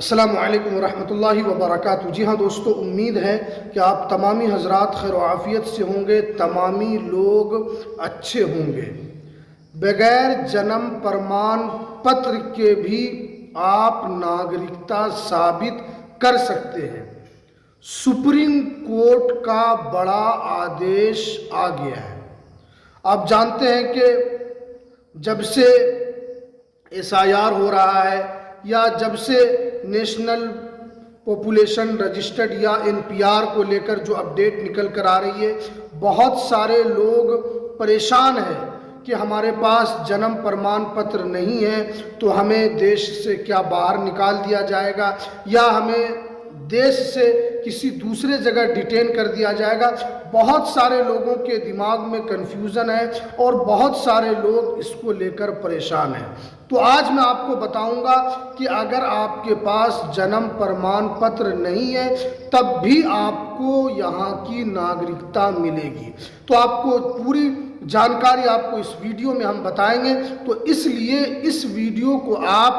अस्सलामु अलैकुम रहमतुल्लाहि व बरकातुहू। जी हाँ दोस्तों, उम्मीद है कि आप तमामी हजरात खैर आफियत से होंगे, तमामी लोग अच्छे होंगे। बगैर जन्म प्रमाण पत्र के भी आप नागरिकता साबित कर सकते हैं। सुप्रीम कोर्ट का बड़ा आदेश आ गया है। आप जानते हैं कि जब से SIR हो रहा है या जब से नेशनल पॉपुलेशन रजिस्टर्ड या NPR को लेकर जो अपडेट निकल कर आ रही है, बहुत सारे लोग परेशान हैं कि हमारे पास जन्म प्रमाण पत्र नहीं है तो हमें देश से क्या बाहर निकाल दिया जाएगा या हमें देश से किसी दूसरे जगह डिटेन कर दिया जाएगा। बहुत सारे लोगों के दिमाग में कन्फ्यूज़न है और बहुत सारे लोग इसको लेकर परेशान हैं। तो आज मैं आपको बताऊंगा कि अगर आपके पास जन्म प्रमाण पत्र नहीं है तब भी आपको यहाँ की नागरिकता मिलेगी। तो आपको पूरी जानकारी आपको इस वीडियो में हम बताएंगे, तो इसलिए इस वीडियो को आप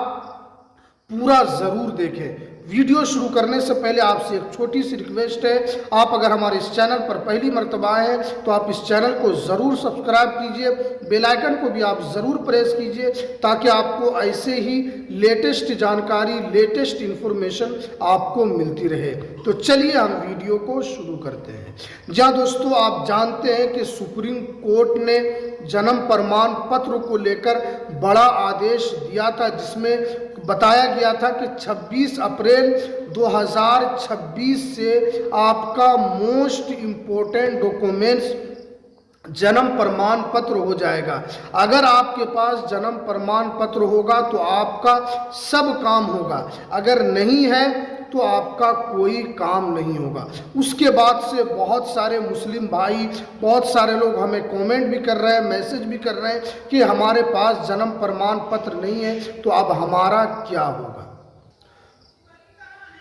पूरा ज़रूर देखें। वीडियो शुरू करने से पहले आपसे एक छोटी सी रिक्वेस्ट है, आप अगर हमारे इस चैनल पर पहली मर्तबा आए हैं तो आप इस चैनल को ज़रूर सब्सक्राइब कीजिए, बेल आइकन को भी आप ज़रूर प्रेस कीजिए ताकि आपको ऐसे ही लेटेस्ट जानकारी, लेटेस्ट इन्फॉर्मेशन आपको मिलती रहे। तो चलिए हम वीडियो को शुरू करते हैं। जहाँ दोस्तों, आप जानते हैं कि सुप्रीम कोर्ट ने जन्म प्रमाण पत्र को लेकर बड़ा आदेश दिया था, जिसमें बताया गया था कि 26 अप्रैल 2026 से आपका मोस्ट इम्पोर्टेंट डॉक्यूमेंट्स जन्म प्रमाण पत्र हो जाएगा। अगर आपके पास जन्म प्रमाण पत्र होगा तो आपका सब काम होगा, अगर नहीं है तो आपका कोई काम नहीं होगा। उसके बाद से बहुत सारे मुस्लिम भाई, बहुत सारे लोग हमें कमेंट भी कर रहे हैं, मैसेज भी कर रहे हैं कि हमारे पास जन्म प्रमाण पत्र नहीं है तो अब हमारा क्या होगा।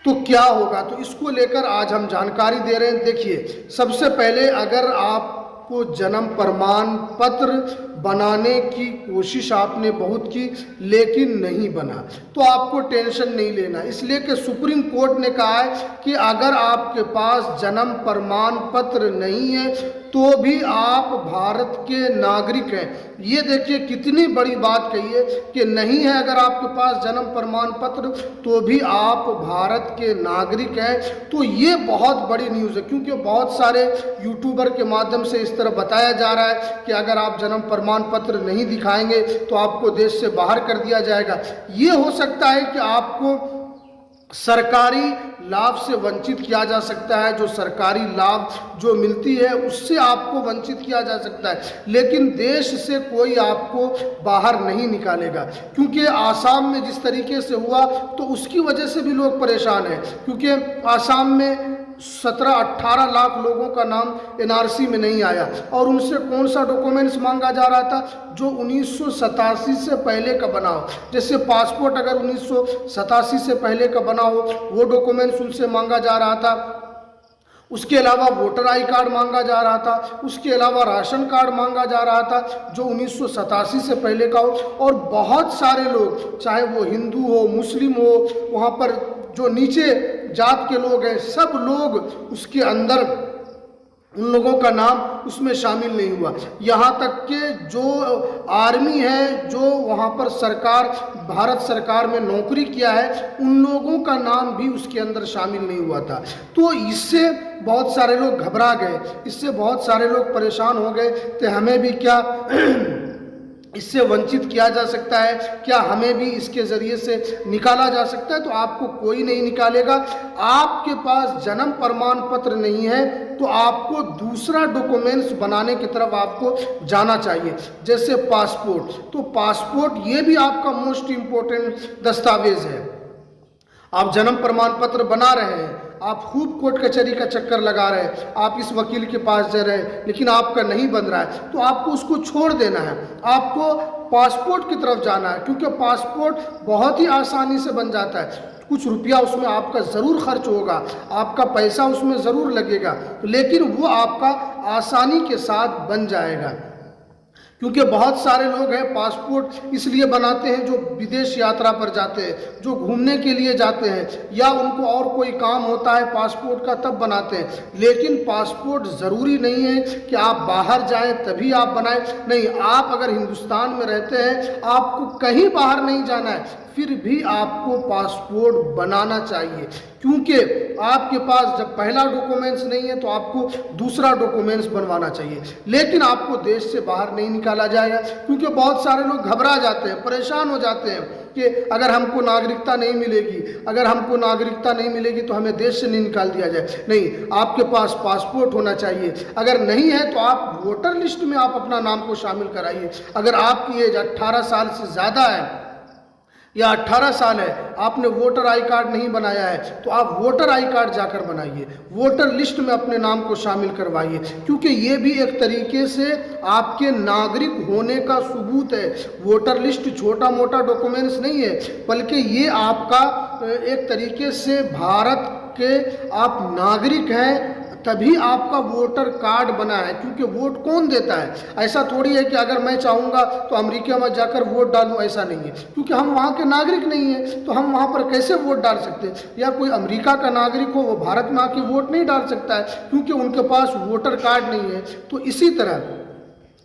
तो क्या होगा, तो इसको लेकर आज हम जानकारी दे रहे हैं। देखिए, सबसे पहले अगर आपको जन्म प्रमाण पत्र बनाने की कोशिश आपने बहुत की लेकिन नहीं बना तो आपको टेंशन नहीं लेना, इसलिए कि सुप्रीम कोर्ट ने कहा है कि अगर आपके पास जन्म प्रमाण पत्र नहीं है तो भी आप भारत के नागरिक हैं। ये देखिए कितनी बड़ी बात कही है कि नहीं है अगर आपके पास जन्म प्रमाण पत्र तो भी आप भारत के नागरिक हैं। तो ये बहुत बड़ी न्यूज़ है, क्योंकि बहुत सारे यूट्यूबर के माध्यम से इस तरह बताया जा रहा है कि अगर आप जन्म प्रमाण पत्र नहीं दिखाएंगे तो आपको देश से बाहर कर दिया जाएगा। ये हो सकता है कि आपको सरकारी लाभ से वंचित किया जा सकता है, जो सरकारी लाभ जो मिलती है उससे आपको वंचित किया जा सकता है, लेकिन देश से कोई आपको बाहर नहीं निकालेगा। क्योंकि आसाम में जिस तरीके से हुआ तो उसकी वजह से भी लोग परेशान हैं, क्योंकि आसाम में 17-18 लाख लोगों का नाम NRC में नहीं आया और उनसे कौन सा डॉक्यूमेंट्स मांगा जा रहा था जो 1987 से पहले का बना हो। जैसे पासपोर्ट अगर 1987 से पहले का बना हो वो डॉक्यूमेंट्स उनसे मांगा जा रहा था। उसके अलावा वोटर आई कार्ड मांगा जा रहा था, उसके अलावा राशन कार्ड मांगा जा रहा था जो 1987 से पहले का हो। और बहुत सारे लोग, चाहे वो हिंदू हो, मुस्लिम हो, वहाँ पर जो नीचे जात के लोग हैं, सब लोग उसके अंदर, उन लोगों का नाम उसमें शामिल नहीं हुआ। यहाँ तक कि जो आर्मी है, जो वहाँ पर सरकार, भारत सरकार में नौकरी किया है, उन लोगों का नाम भी उसके अंदर शामिल नहीं हुआ था। तो इससे बहुत सारे लोग घबरा गए, इससे बहुत सारे लोग परेशान हो गए कि हमें भी क्या इससे वंचित किया जा सकता है, क्या हमें भी इसके ज़रिए से निकाला जा सकता है। तो आपको कोई नहीं निकालेगा। आपके पास जन्म प्रमाण पत्र नहीं है तो आपको दूसरा डॉक्यूमेंट्स बनाने की तरफ आपको जाना चाहिए, जैसे पासपोर्ट। तो पासपोर्ट ये भी आपका मोस्ट इम्पोर्टेंट दस्तावेज़ है। आप जन्म प्रमाण पत्र बना रहे हैं, आप खूब कोर्ट कचहरी का चक्कर लगा रहे हैं, आप इस वकील के पास जा रहे हैं, लेकिन आपका नहीं बन रहा है, तो आपको उसको छोड़ देना है, आपको पासपोर्ट की तरफ जाना है। क्योंकि पासपोर्ट बहुत ही आसानी से बन जाता है। कुछ रुपया उसमें आपका ज़रूर खर्च होगा, आपका पैसा उसमें ज़रूर लगेगा, लेकिन वो आपका आसानी के साथ बन जाएगा। क्योंकि बहुत सारे लोग हैं पासपोर्ट इसलिए बनाते हैं जो विदेश यात्रा पर जाते हैं, जो घूमने के लिए जाते हैं, या उनको और कोई काम होता है पासपोर्ट का तब बनाते हैं। लेकिन पासपोर्ट ज़रूरी नहीं है कि आप बाहर जाएं तभी आप बनाएं। नहीं, आप अगर हिंदुस्तान में रहते हैं, आपको कहीं बाहर नहीं जाना है, फिर भी आपको पासपोर्ट बनाना चाहिए। क्योंकि आपके पास जब पहला डॉक्यूमेंट्स नहीं है तो आपको दूसरा डॉक्यूमेंट्स बनवाना चाहिए। लेकिन आपको देश से बाहर नहीं निकाला जाएगा, क्योंकि बहुत सारे लोग घबरा जाते हैं, परेशान हो जाते हैं कि अगर हमको नागरिकता नहीं मिलेगी, अगर हमको नागरिकता नहीं मिलेगी तो हमें देश से नहीं निकाल दिया जाए। नहीं, आपके पास पासपोर्ट होना चाहिए। अगर नहीं है तो आप वोटर लिस्ट में आप अपना नाम को शामिल कराइए। अगर आपकी एज 18 साल से ज़्यादा है या 18 साल है, आपने वोटर आई कार्ड नहीं बनाया है, तो आप वोटर आई कार्ड जाकर बनाइए, वोटर लिस्ट में अपने नाम को शामिल करवाइए। क्योंकि ये भी एक तरीके से आपके नागरिक होने का सबूत है। वोटर लिस्ट छोटा मोटा डॉक्यूमेंट्स नहीं है, बल्कि ये आपका एक तरीके से भारत के आप नागरिक हैं, तभी आपका वोटर कार्ड बना है। क्योंकि वोट कौन देता है? ऐसा थोड़ी है कि अगर मैं चाहूँगा तो अमेरिका में जाकर वोट डालूँ, ऐसा नहीं है। क्योंकि हम वहाँ के नागरिक नहीं हैं, तो हम वहाँ पर कैसे वोट डाल सकते हैं? या कोई अमेरिका का नागरिक हो, वो भारत में आके वोट नहीं डाल सकता है, क्योंकि उनके पास वोटर कार्ड नहीं है। तो इसी तरह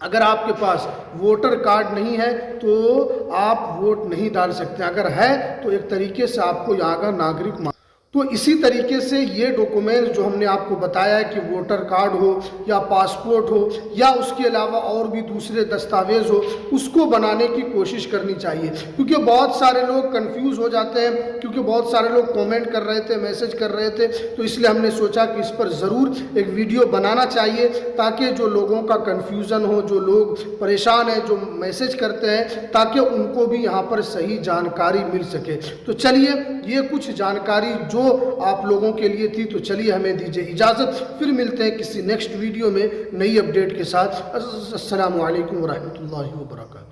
अगर आपके पास वोटर कार्ड नहीं है तो आप वोट नहीं डाल सकते। अगर है तो एक तरीके से आपको यहाँ का नागरिक तो इसी तरीके से ये डॉक्यूमेंट्स जो हमने आपको बताया है कि वोटर कार्ड हो या पासपोर्ट हो या उसके अलावा और भी दूसरे दस्तावेज हो, उसको बनाने की कोशिश करनी चाहिए। क्योंकि बहुत सारे लोग कंफ्यूज हो जाते हैं, क्योंकि बहुत सारे लोग कमेंट कर रहे थे, मैसेज कर रहे थे, तो इसलिए हमने सोचा कि इस पर ज़रूर एक वीडियो बनाना चाहिए, ताकि जो लोगों का कन्फ्यूज़न हो, जो लोग परेशान हैं, जो मैसेज करते हैं, ताकि उनको भी यहाँ पर सही जानकारी मिल सके। तो चलिए, ये कुछ जानकारी जो आप लोगों के लिए थी, तो चलिए हमें दीजिए इजाज़त। फिर मिलते हैं किसी नेक्स्ट वीडियो में नई अपडेट के साथ। अस्सलामु अलैकुम व रहमतुल्लाहि व बरकातहू।